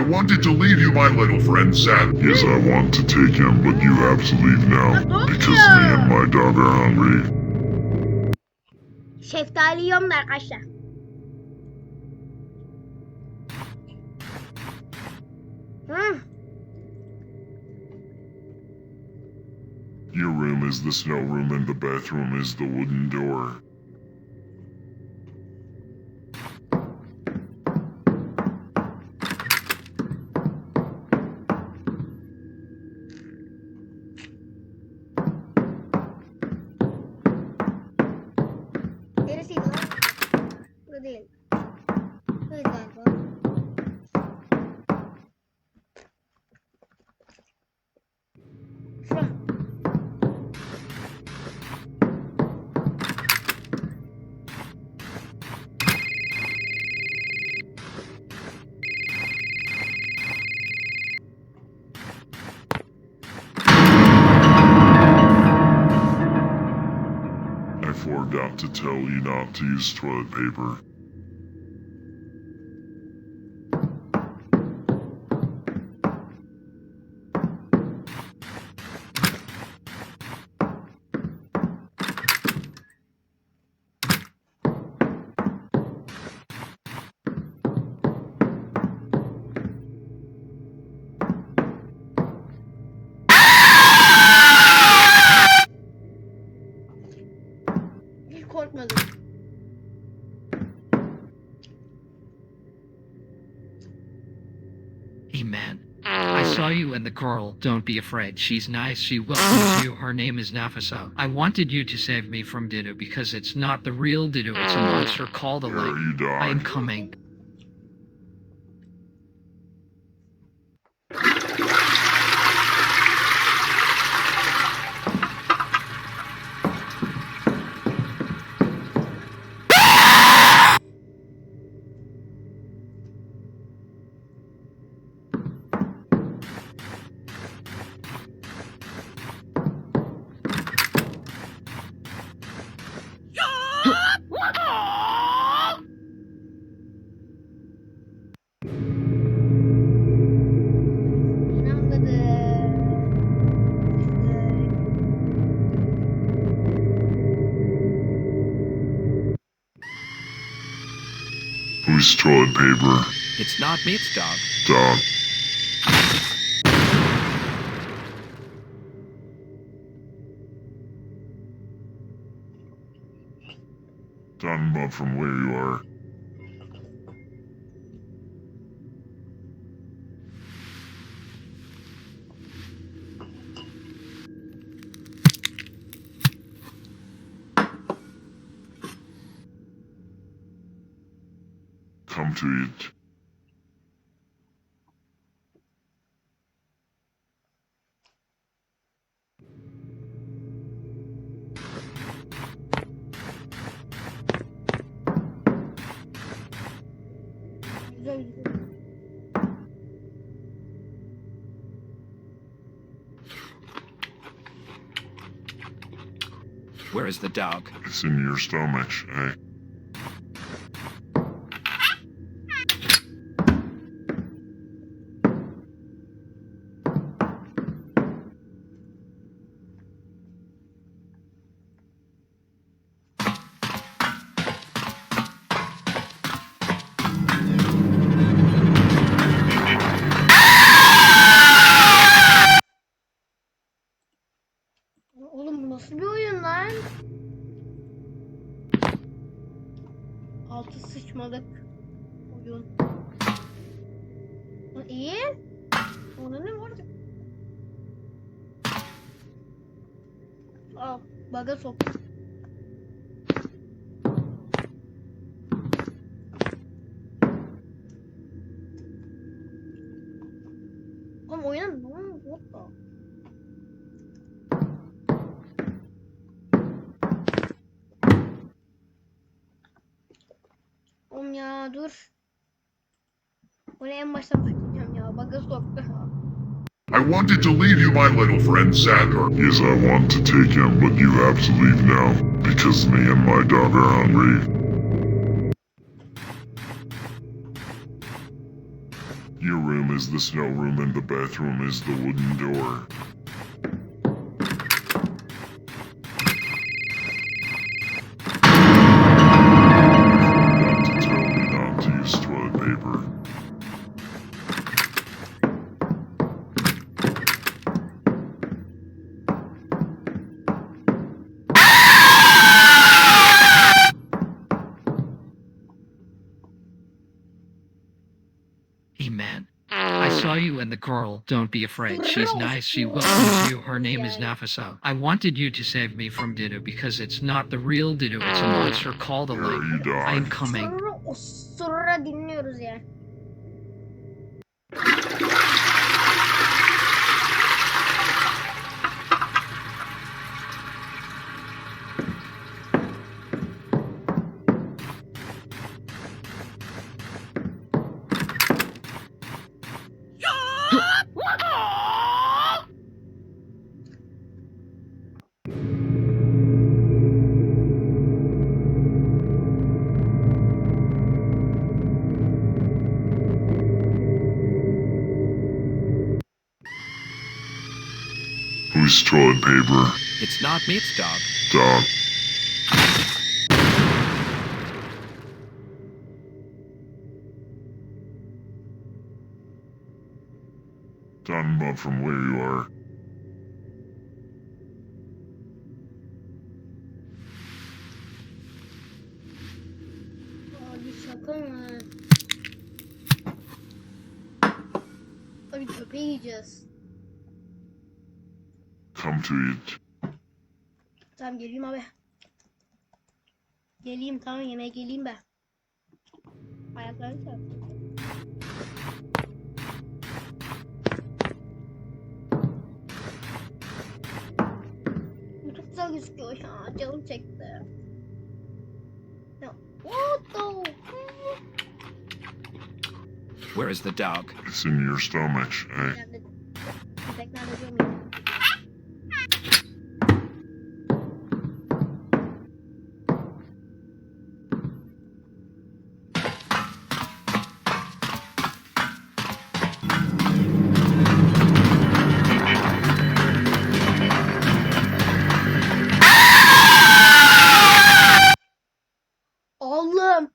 wanted to leave you, my little friend, Sam. Yes, I want to take him, but you have to leave now. Because me and my dog are hungry. Şeftali yiyorum da arkadaşlar. Your room is the snow room and the bathroom is the wooden door. Neresiydi lan? Bu değil. Buydu galiba. Şura. I forgot to tell you not to use toilet paper. Hiç korkmadım. Hey man, I saw you and the girl. Don't be afraid. She's nice. She welcomes you. Her name is Nafisa. I wanted you to save me from Dido because it's not the real Dido. It's a monster called a Here you light. dog. I am coming. Whose toilet paper? It's not me, it's dog. Dog. Down above from where you are. Come to eat. Güzel güzel. Where is the dog? It's in your stomach, eh? Oğlum bu nasıl bir oyun lan? Altı sıçmalık oyun. İyi. Ona ne var? Al, baga sok. Oğlum oyuna ne oldu? What the? Oğlum ya dur. Oraya en baştan başlayacağım ya. Baga soktu. I wanted to leave you, my little friend, Sander. Yes, I want to take him, but you have to leave now. Because me and my dog are hungry. Your room is the snow room and the bathroom is the wooden door. You forgot to tell me not to use toilet paper. Hey man, I saw you and the girl. Don't be afraid. She's nice. She welcomes you. Her name is Nafisa. I wanted you to save me from Dido because it's not the real Dido. It's a monster called a Where are you lake. dying? I'm coming. Sonra osura dinliyoruz yani. Whose toilet paper? It's not me, it's dog. Dog. Talking about from where you are. Abi şaka mı? Abi köpeği yiyeceğiz. Come to eat. Tamam geleyim abi. Geleyim tamam yemeğe geleyim ben. Ayaklarını çarptım. Çok güzel gözüküyor ya. Canım çekti. Ya, what the? Where is the dog? It's in your stomach, eh? Nerede? Köpek nerede görmüyorum. Allah'ım.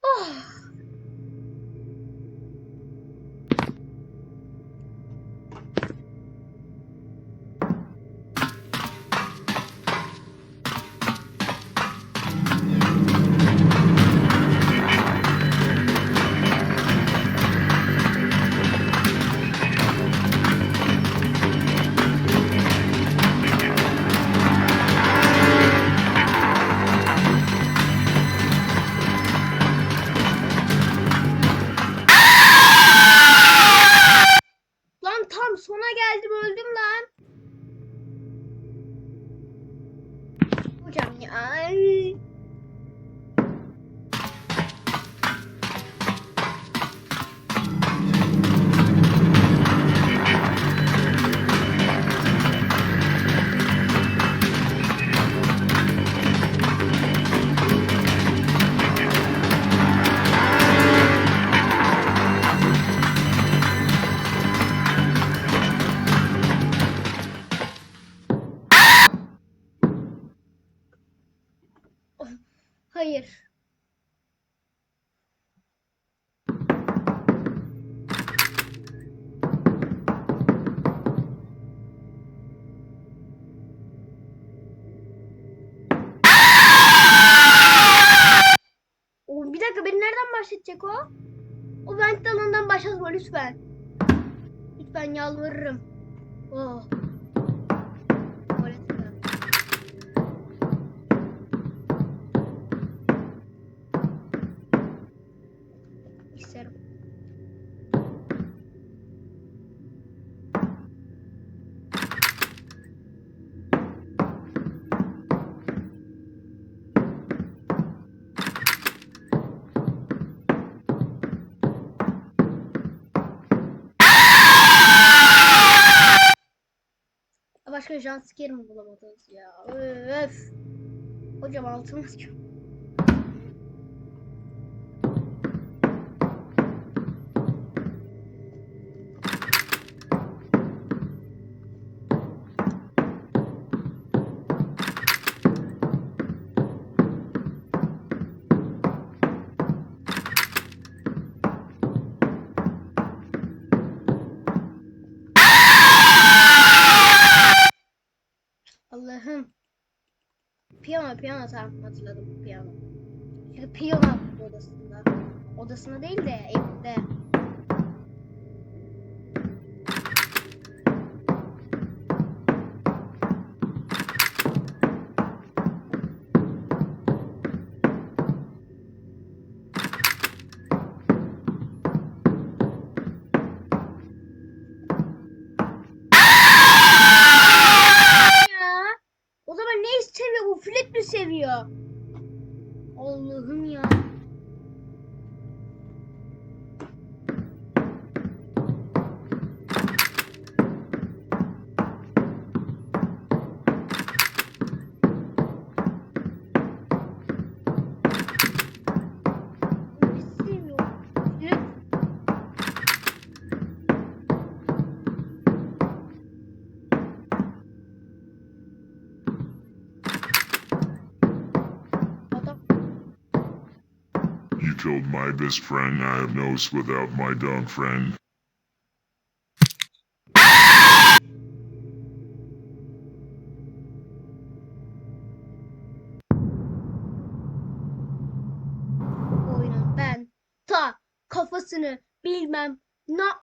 Oh. Lan tam sona geldim öldüm lan. Hocam ya. Ay. Hayır. O bir dakika beni nereden başlatacak o? O vent dalından başlatma lütfen. Lütfen yalvarırım. Oh. Tuvalet mi? İsterim. Başka jumpscare mi bulamadınız ya? Öf. Hocam altıma sıçıyor. Allah'ım. Piyano tamam hatırladım piyano. Çünkü piyano odasında. Odasında değil de evde. Ya. O zaman ne seviyor bu? Flüt mü seviyor? Allah'ım ya. Ne seviyor? Flüt. Adam. You killed my best friend. I have no without my dog friend. Bu oyunun ben ta kafasını bilmem ne